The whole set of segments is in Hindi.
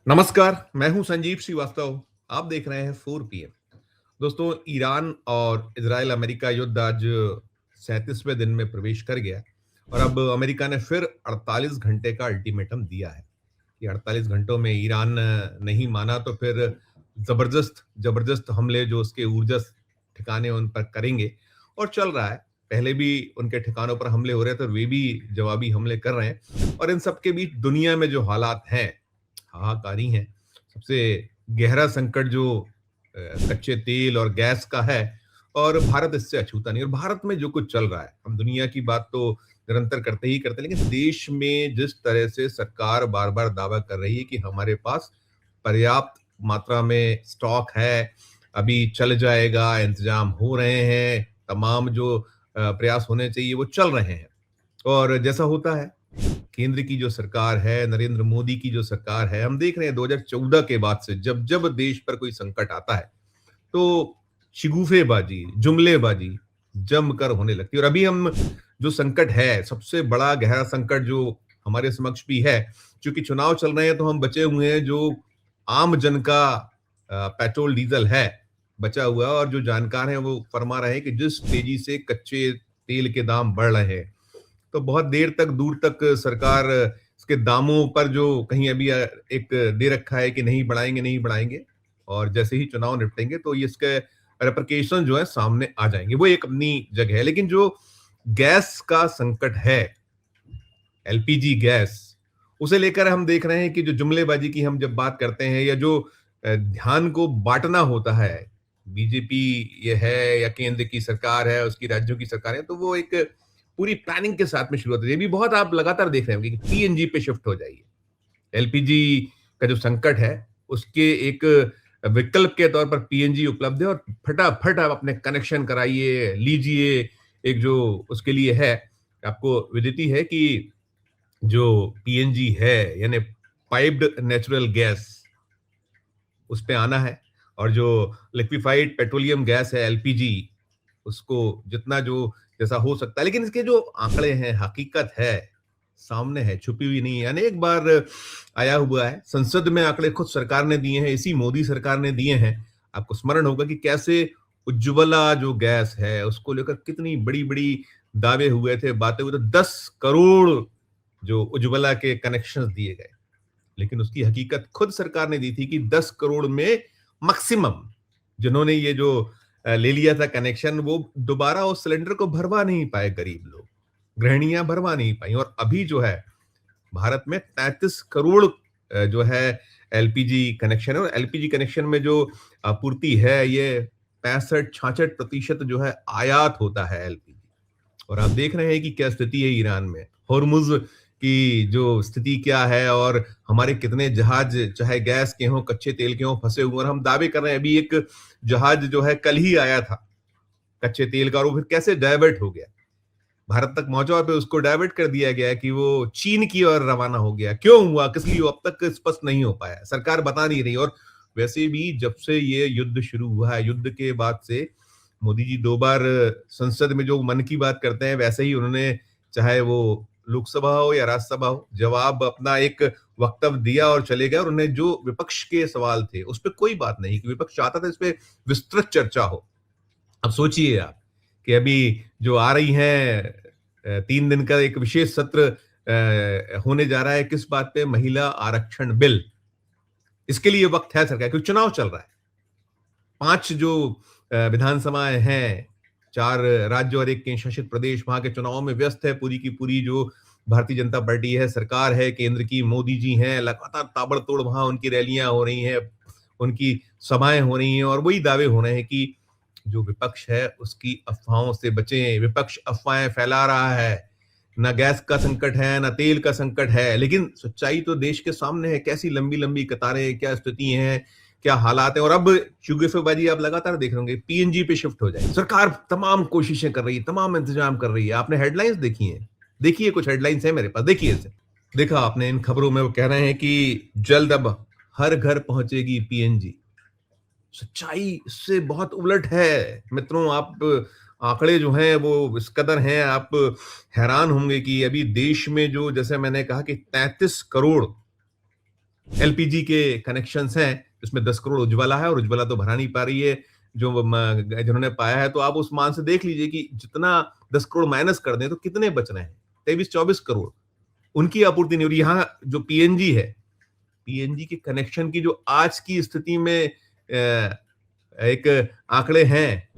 नमस्कार, मैं हूं संजीव श्रीवास्तव। आप देख रहे हैं 4 पीएम। दोस्तों, ईरान और इजराइल अमेरिका युद्ध आज 37वें दिन में प्रवेश कर गया और अब अमेरिका ने फिर 48 घंटे का अल्टीमेटम दिया है कि 48 घंटों में ईरान नहीं माना तो फिर जबरदस्त जबरदस्त हमले जो उसके ऊर्जा ठिकाने उन पर करेंगे। और चल रहा है। पहले भी उनके ठिकानों पर हमले हो रहे थे और वे भी जवाबी हमले कर रहे हैं। और इन सब के बीच दुनिया में जो हालात हैं, हाहाकारी हैं। सबसे गहरा संकट जो कच्चे तेल और गैस का है, और भारत इससे अछूता नहीं। और भारत में जो कुछ चल रहा है, हम दुनिया की बात तो निरंतर करते ही करते हैं, लेकिन देश में जिस तरह से सरकार बार बार दावा कर रही है कि हमारे पास पर्याप्त मात्रा में स्टॉक है, अभी चल जाएगा, इंतजाम हो रहे हैं, तमाम जो प्रयास होने चाहिए वो चल रहे हैं। और जैसा होता है, केंद्र की जो सरकार है, नरेंद्र मोदी की जो सरकार है, हम देख रहे हैं 2014 के बाद से जब जब देश पर कोई संकट आता है तो शिगूफेबाजी, जुमलेबाजी जमकर होने लगती है। और अभी हम जो संकट है, सबसे बड़ा गहरा संकट जो हमारे समक्ष भी है, क्योंकि चुनाव चल रहे हैं तो हम बचे हुए हैं, जो आम जन का पेट्रोल डीजल है बचा हुआ है। और जो जानकार हैं वो फरमा रहे हैं कि जिस तेजी से कच्चे तेल के दाम बढ़ रहे हैं, तो बहुत देर तक दूर तक सरकार इसके दामों पर जो कहीं अभी एक दे रखा है कि नहीं बढ़ाएंगे नहीं बढ़ाएंगे, और जैसे ही चुनाव निपटेंगे तो ये इसके रेपरकेशन जो है सामने आ जाएंगे। वो एक अपनी जगह है, लेकिन जो गैस का संकट है, एलपीजी गैस, उसे लेकर हम देख रहे हैं कि जो जुमलेबाजी की हम जब बात करते हैं, या जो ध्यान को बांटना होता है, बीजेपी ये है या केंद्र की सरकार है, उसकी राज्यों की सरकार है, तो वो एक पूरी प्लानिंग के साथ में शुरू होती है। ये भी बहुत आप लगातार देख रहे होंगे कि पीएनजी पे शिफ्ट हो जाइए। एलपीजी का जो संकट है, उसके एक विकल्प के तौर पर पीएनजी उपलब्ध है, और फटाफट आप अपने कनेक्शन कराइए, लीजिए। एक जो उसके लिए है, आपको विदित है कि जो पीएनजी है, यानी पाइप्ड नेचुरल गैस, उस पे आना है। और जो लिक्विफाइड पेट्रोलियम गैस है, एलपीजी, उसको जितना जो जैसा हो सकता है, लेकिन इसके जो आंकड़े हैं, हकीकत है, सामने है, छुपी हुई नहीं है। अनेक बार आया हुआ है, संसद में आंकड़े खुद सरकार ने दिए हैं, इसी मोदी सरकार ने दिए हैं। आपको स्मरण होगा कि कैसे उज्ज्वला जो गैस है, उसको लेकर कितनी बड़ी बड़ी दावे हुए थे, बातें हुई, तो 10 करोड़ जो उज्ज्वला के कनेक्शन दिए गए। लेकिन उसकी हकीकत खुद सरकार ने दी थी कि 10 करोड़ में मैक्सिमम जिन्होंने ये जो ले लिया था कनेक्शन, वो दोबारा उस सिलेंडर को भरवा नहीं पाए, गरीब लोग, गृहिणियां भरवा नहीं पाई। और अभी जो है भारत में 33 करोड़ जो है एलपीजी कनेक्शन है। और एलपीजी कनेक्शन में जो आपूर्ति है, ये 65-66% जो है आयात होता है एलपीजी। और आप देख रहे हैं कि क्या स्थिति है ईरान में, होर्मुज की जो स्थिति क्या है, और हमारे कितने जहाज, चाहे गैस के हों, कच्चे तेल के हों, फंसे हुए। और हम दावे कर रहे हैं, अभी एक जहाज जो है कल ही आया था कच्चे तेल का, और वो फिर कैसे डाइवर्ट हो गया, भारत तक पहुंचा और फिर उसको डाइवर्ट कर दिया गया कि वो चीन की ओर रवाना हो गया। क्यों हुआ, किस लिए, अब तक स्पष्ट नहीं हो पाया, सरकार बता नहीं रही। और वैसे भी जब से ये युद्ध शुरू हुआ है, युद्ध के बाद से मोदी जी 2 बार संसद में जो मन की बात करते हैं, वैसे ही उन्होंने, चाहे वो लोकसभा हो या राज्यसभा हो, जवाब अपना एक वक्तव्य दिया और चले गए। और उन्हें जो विपक्ष के सवाल थे उस पर कोई बात नहीं, कि विपक्ष चाहता था इस पे विस्तृत चर्चा हो। अब सोचिए आप कि अभी जो आ रही है 3 दिन का एक विशेष सत्र होने जा रहा है, किस बात पे, महिला आरक्षण बिल। इसके लिए वक्त है सरकार, क्योंकि चुनाव चल रहा है। 5 जो विधानसभाएं हैं, 4 राज्य और एक केंद्र शासित प्रदेश, वहां के चुनाव में व्यस्त है पूरी की पूरी जो भारतीय जनता पार्टी है, सरकार है केंद्र की, मोदी जी हैं, लगातार ताबड़तोड़ वहां उनकी रैलियां हो रही हैं, उनकी सभाएं हो रही हैं। और वही दावे हो रहे हैं कि जो विपक्ष है उसकी अफवाहों से बचें, विपक्ष अफवाहें फैला रहा है, ना गैस का संकट है, ना तेल का संकट है। लेकिन सच्चाई तो देश के सामने है, कैसी लंबी लंबी कतारें, क्या स्थिति है, क्या हालात है। और अब शुगरफेबाजी आप लगातार देख रहे होंगे, पीएनजी पे शिफ्ट हो जाए, सरकार तमाम कोशिशें कर रही है, तमाम इंतजाम कर रही है। आपने हेडलाइंस देखी हैं, देखिए, कुछ हेडलाइंस है मेरे पास, देखिए इसे। देखा आपने इन खबरों में, वो कह रहे हैं कि जल्द अब हर घर पहुंचेगी पीएनजी। सच्चाई इससे बहुत उलट है मित्रों। आप आंकड़े जो हैं वो इस कदर हैं, आप हैरान होंगे कि अभी देश में जो, जैसे मैंने कहा कि 33 करोड़ एलपीजी के कनेक्शंस हैं, जिसमें 10 करोड़ उज्ज्वला है, और उज्ज्वला तो भरा नहीं पा रही है, जो जिन्होंने पाया है। तो आप उस मान से देख लीजिए कि जितना 10 करोड़ माइनस कर दें तो कितने बच रहे हैं, 23-24 करोड़। उनकी आपूर्ति नहीं हो रही। यहाँ जो पीएनजी है, पीएनजी के कनेक्शन की जो आज की स्थिति में एक आंकड़े हैं,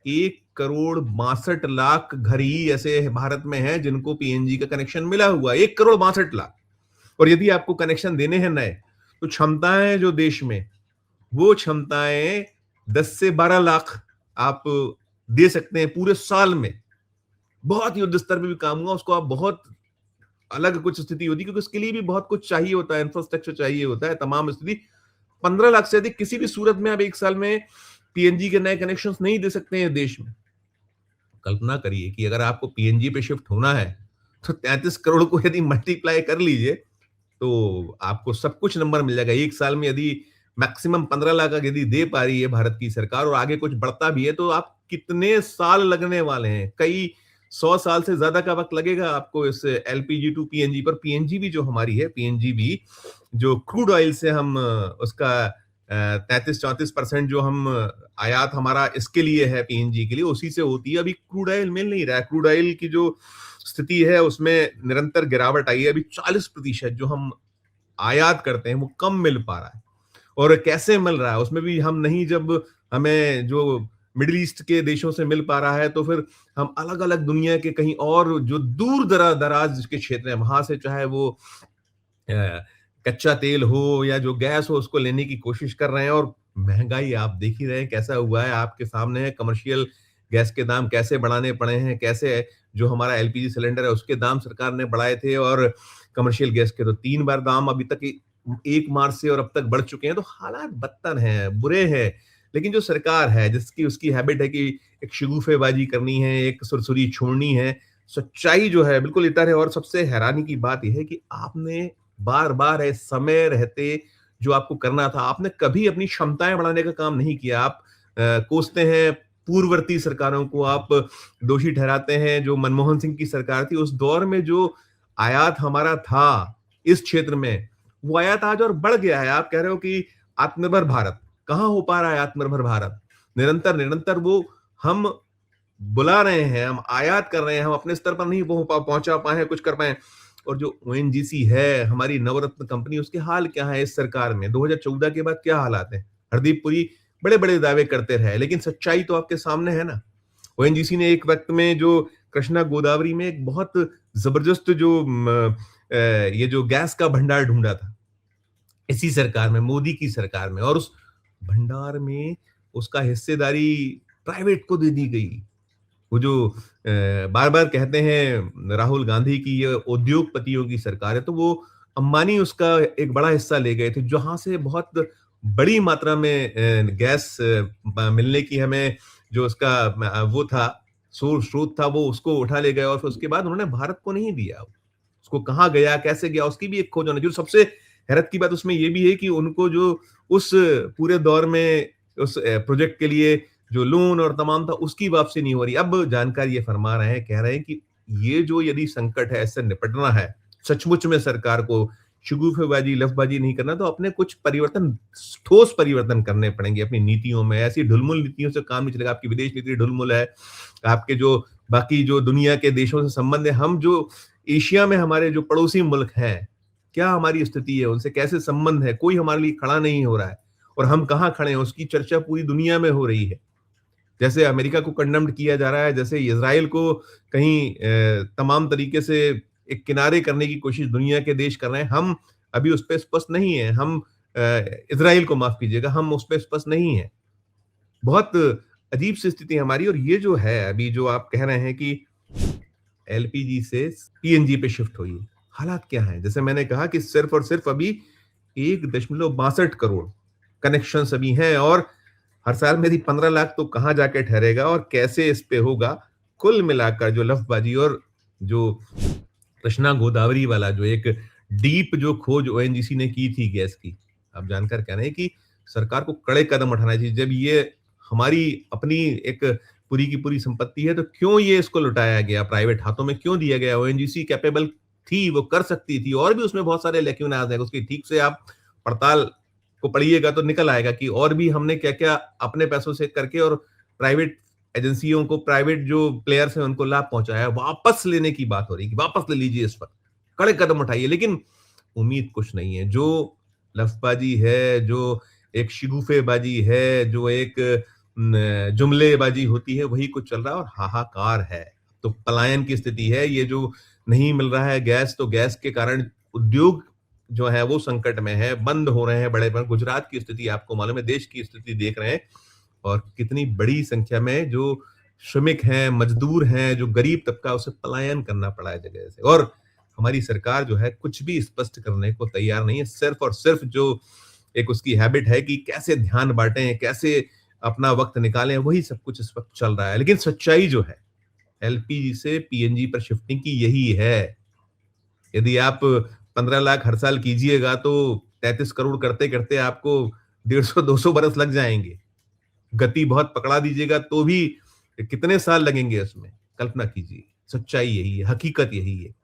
1 करोड़ 62 लाख घर ही ऐसे भारत में हैं जिनको पीएनजी का कनेक्शन मिला हुआ है, 1 करोड़ 62 लाख। और यदि आपको कनेक्शन देने हैं नए, तो क्षमताएं जो देश में, वो क्षमताएं 10 से 12 लाख आप दे सकते हैं पूरे साल में। बहुत युद्ध स्तर पे भी काम हुआ, उसको आप बहुत अलग कुछ स्थिति होती है, क्योंकि उसके लिए भी बहुत कुछ चाहिए होता है, इंफ्रास्ट्रक्चर चाहिए होता है, तमाम स्थिति। 15 लाख से अधिक किसी भी सूरत में आप एक साल में पीएनजी के नए कनेक्शंस नहीं दे सकते हैं देश में। कल्पना करिए कि अगर आपको पीएनजी पे शिफ्ट होना है, तो 33 करोड़ को यदि मल्टीप्लाई कर लीजिए, तो आपको सब कुछ नंबर मिल जाएगा। एक साल में यदि मैक्सिमम 15 लाख यदि दे पा रही है भारत की सरकार, और आगे कुछ बढ़ता भी है, तो आप कितने साल लगने वाले हैं? कई 100 साल से ज्यादा का वक्त लगेगा आपको इस एलपीजी टू पीएनजी पर। पीएनजी भी जो हमारी है, पीएनजी भी जो क्रूड ऑयल से हम उसका 33-34% जो हम आयात हमारा इसके लिए है, पीएनजी के लिए, उसी से होती है। अभी क्रूड ऑयल मिल नहीं रहा है। क्रूड ऑयल की जो स्थिति है उसमें निरंतर गिरावट आई है। अभी 40% जो हम आयात करते हैं वो कम मिल पा रहा है। और कैसे मिल रहा है उसमें भी हम नहीं, जब हमें जो मिडिल ईस्ट के देशों से मिल पा रहा है, तो फिर हम अलग अलग दुनिया के कहीं और जो दूर दराज के क्षेत्र हैं, वहां से चाहे वो कच्चा तेल हो या जो गैस हो, उसको लेने की कोशिश कर रहे हैं। और महंगाई आप देख ही रहे हैं कैसा हुआ है, आपके सामने है। कमर्शियल गैस के दाम कैसे बढ़ाने पड़े हैं, कैसे जो हमारा एलपीजी सिलेंडर है उसके दाम सरकार ने बढ़ाए थे, और कमर्शियल गैस के तो 3 बार दाम अभी तक 1 मार्च से और अब तक बढ़ चुके हैं। तो हालात बदतर हैं, बुरे हैं। लेकिन जो सरकार है, जिसकी उसकी हैबिट है कि एक शगुफेबाजी करनी है, एक सुरसुरी छोड़नी है, सच्चाई जो है बिल्कुल इतर है। और सबसे हैरानी की बात यह है कि आपने बार-बार समय रहते जो आपको करना था, आपने कभी अपनी क्षमताएं बढ़ाने का काम नहीं किया। आप कोसते हैं पूर्ववर्ती सरकारों को, आप दोषी ठहराते हैं जो मनमोहन सिंह की सरकार थी, उस दौर में जो आयात हमारा था इस क्षेत्र में, वो आयात आज और बढ़ गया है। आप कह रहे हो कि आत्मनिर्भर भारत, कहाँ हो पा रहा है आत्मनिर्भर भारत? निरंतर निरंतर वो हम बुला रहे हैं, हम आयात कर रहे हैं, हम अपने स्तर पर नहीं पहुंचा पाए हैं, कुछ कर पाए। और जो ओएनजीसी है, हमारी नवरत्न कंपनी, उसके हाल क्या है इस सरकार में? 2014 के बाद क्या हालात हैं? हरदीप पुरी बड़े-बड़े दावे करते रहे, लेकिन सच्चाई तो आपके सामने है ना। ओएनजीसी ने एक वक्त में जो कृष्णा गोदावरी में एक बहुत जबरदस्त जो ये जो गैस का भंडार ढूंढा था, इसी सरकार में, मोदी की सरकार में, और उस भंडार में उसका हिस्सेदारी प्राइवेट को दे दी गई। वो जो बार-बार कहते हैं राहुल गांधी की ये उद्योगपतियों की सरकार है, तो वो अंबानी उसका एक बड़ा हिस्सा ले गए थे, जहां से बहुत बड़ी मात्रा में गैस मिलने की हमें जो उसका वो था, स्रोत था, वो उसको उठा ले गए। और फिर उसके बाद उन्होंने भारत को नहीं दिया। उसको कहाँ गया, कैसे गया, उसकी भी एक खोज होनी चाहिए। सबसे हैरत की बात उसमें ये भी है कि उनको जो उस पूरे दौर में उस प्रोजेक्ट के लिए जो लोन और तमाम था, उसकी वापसी नहीं हो रही। अब जानकार ये फरमा रहे हैं, कह रहे हैं कि ये जो यदि संकट है, इससे निपटना है, सचमुच में सरकार को शगुफेबाजी, लफबाजी नहीं करना, तो अपने कुछ परिवर्तन, ठोस परिवर्तन करने पड़ेंगे अपनी नीतियों में। ऐसी ढुलमुल नीतियों से काम नहीं चलेगा। आपकी विदेश नीति ढुलमुल है, आपके जो बाकी जो दुनिया के देशों से संबंध है, हम जो एशिया में हमारे जो पड़ोसी मुल्क हैं, क्या हमारी स्थिति है, उनसे कैसे संबंध है, कोई हमारे लिए खड़ा नहीं हो रहा है। और हम कहाँ खड़े हैं, उसकी चर्चा पूरी दुनिया में हो रही है। जैसे अमेरिका को कंडेम्ड किया जा रहा है, जैसे इज़राइल को कहीं तमाम तरीके से एक किनारे करने की कोशिश दुनिया के देश कर रहे हैं। हम अभी उस पे स्पष्ट नहीं है। हम इज़राइल को माफ कीजिएगा, हम उस पे स्पष्ट नहीं है। बहुत अजीब सी स्थिति है हमारी। और ये जो है, अभी जो आप कह रहे हैं कि एलपीजी से पीएनजी पे शिफ्ट होइए, हालात क्या हैं? जैसे मैंने कहा कि सिर्फ और सिर्फ अभी 1.62 करोड़ कनेक्शंस अभी हैं, और हर साल में 15 लाख तो कहाँ जाके ठहरेगा और कैसे इस पे होगा? कुल मिलाकर जो लफबाजी और जो कृष्णा गोदावरी वाला जो एक डीप जो खोज ओएनजीसी ने की थी गैस की, आप जानकर कह रहे हैं कि सरकार को कड़े कदम उठाना चाहिए। जब ये हमारी अपनी एक पूरी की पूरी संपत्ति है, तो क्यों ये इसको लुटाया गया, प्राइवेट हाथों में क्यों दिया गया? ओएनजीसी कैपेबल थी, वो कर सकती थी, और भी उसमें बहुत सारे लेक्यूनास हैं, उसकी ठीक से आप पड़ताल को पढ़िएगा तो निकल आएगा कि और भी हमने क्या-क्या अपने पैसों से करके और प्राइवेट एजेंसियों को, प्राइवेट जो प्लेयर्स हैं उनको लाभ पहुंचाया। वापस लेने की बात हो रही है कि वापस ले लीजिए इस वक्त, कड़े कदम उठाइए, लेकिन उम्मीद कुछ नहीं है। जो लफबाजी है, जो एक शिगुफेबाजी है, जो एक जुमलेबाजी होती है, वही कुछ चल रहा है और हाहाकार है। तो पलायन की स्थिति है। ये जो नहीं मिल रहा है गैस, तो गैस के कारण उद्योग जो है वो संकट में है, बंद हो रहे हैं बड़े बड़े। गुजरात की स्थिति आपको मालूम है, देश की स्थिति देख रहे हैं और कितनी बड़ी संख्या में जो श्रमिक हैं, मजदूर हैं, जो गरीब तबका, उसे पलायन करना पड़ा है जगह से। और हमारी सरकार जो है कुछ भी स्पष्ट करने को तैयार नहीं है। सिर्फ और सिर्फ जो एक उसकी हैबिट है कि कैसे ध्यान बांटें, कैसे अपना वक्त निकालें, वही सब कुछ इस वक्त चल रहा है। लेकिन सच्चाई जो है एलपीजी से पीएनजी पर शिफ्टिंग की यही है। यदि आप 15 लाख हर साल कीजिएगा तो 33 करोड़ करते करते आपको 150-200 बरस लग जाएंगे। गति बहुत पकड़ा दीजिएगा तो भी कितने साल लगेंगे उसमें, कल्पना कीजिए। सच्चाई यही है, हकीकत यही है।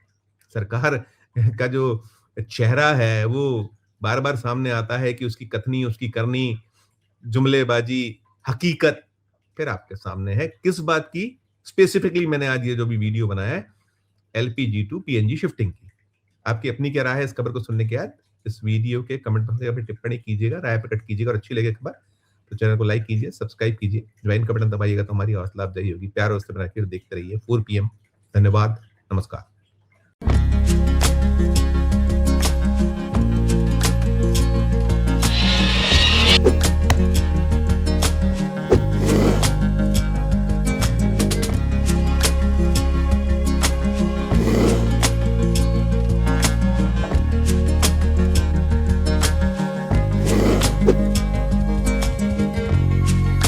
सरकार का जो चेहरा है वो बार बार सामने आता है कि उसकी कथनी, उसकी करनी, जुमलेबाजी, हकीकत फिर आपके सामने है। किस बात की? स्पेसिफिकली मैंने आज ये जो भी वीडियो बनाया है एलपीजी टू पीएनजी शिफ्टिंग की। आपकी अपनी क्या राय है इस खबर को सुनने के बाद? इस वीडियो के कमेंट बॉक्स में अपनी टिप्पणी कीजिएगा, राय प्रकट कीजिएगा और अच्छी लगे खबर तो चैनल को लाइक कीजिए, सब्सक्राइब कीजिए, ज्वाइन का बटन दबाइएगा तो हमारी हौसला अफजाई होगी। प्यार और देखते रहिए 4 PM। धन्यवाद, नमस्कार।